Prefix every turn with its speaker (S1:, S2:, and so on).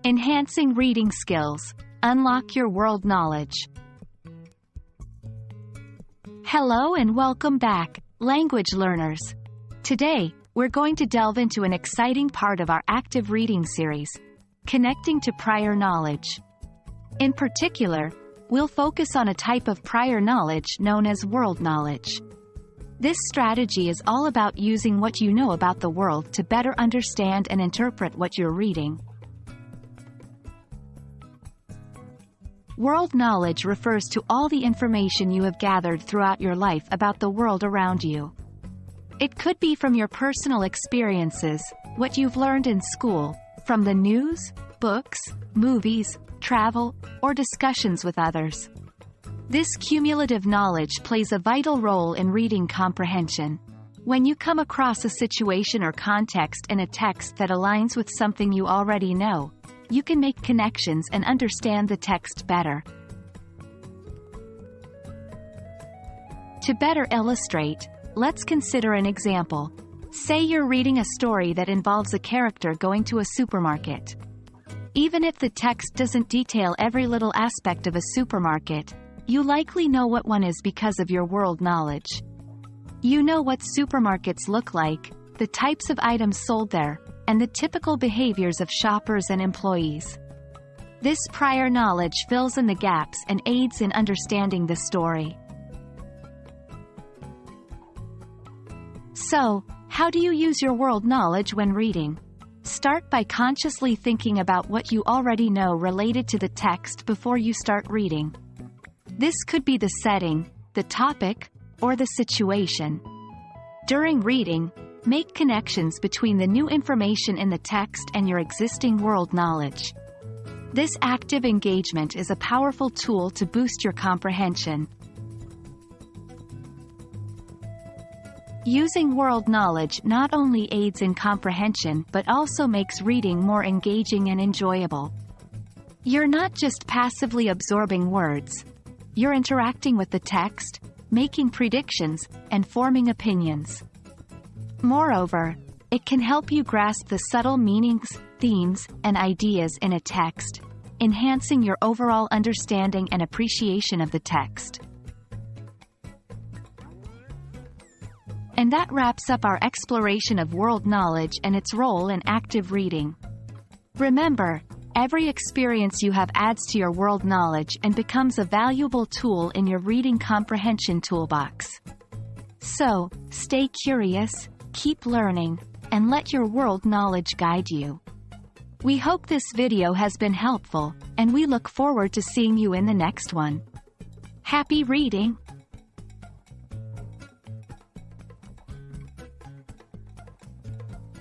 S1: Enhancing reading skills. Unlock your world knowledge. Hello and welcome back, language learners. Today, we're going to delve into an exciting part of our active reading series, connecting to prior knowledge. In particular, we'll focus on a type of prior knowledge known as world knowledge. This strategy is all about using what you know about the world to better understand and interpret what you're reading. World knowledge refers to all the information you have gathered throughout your life about the world around you. It could be from your personal experiences, what you've learned in school, from the news, books, movies, travel, or discussions with others. This cumulative knowledge plays a vital role in reading comprehension. When you come across a situation or context in a text that aligns with something you already know, you can make connections and understand the text better. To better illustrate, let's consider an example. Say you're reading a story that involves a character going to a supermarket. Even if the text doesn't detail every little aspect of a supermarket, you likely know what one is because of your world knowledge. You know what supermarkets look like, the types of items sold there, and the typical behaviors of shoppers and employees. This prior knowledge fills in the gaps and aids in understanding the story. So, how do you use your world knowledge when reading? Start by consciously thinking about what you already know related to the text before you start reading. This could be the setting, the topic, or the situation. During reading, make connections between the new information in the text and your existing world knowledge. This active engagement is a powerful tool to boost your comprehension. Using world knowledge not only aids in comprehension but also makes reading more engaging and enjoyable. You're not just passively absorbing words. You're interacting with the text, making predictions, and forming opinions. Moreover, it can help you grasp the subtle meanings, themes, and ideas in a text, enhancing your overall understanding and appreciation of the text. And that wraps up our exploration of world knowledge and its role in active reading. Remember, every experience you have adds to your world knowledge and becomes a valuable tool in your reading comprehension toolbox. So, stay curious, keep learning, and let your world knowledge guide you. We hope this video has been helpful, and we look forward to seeing you in the next one. Happy reading!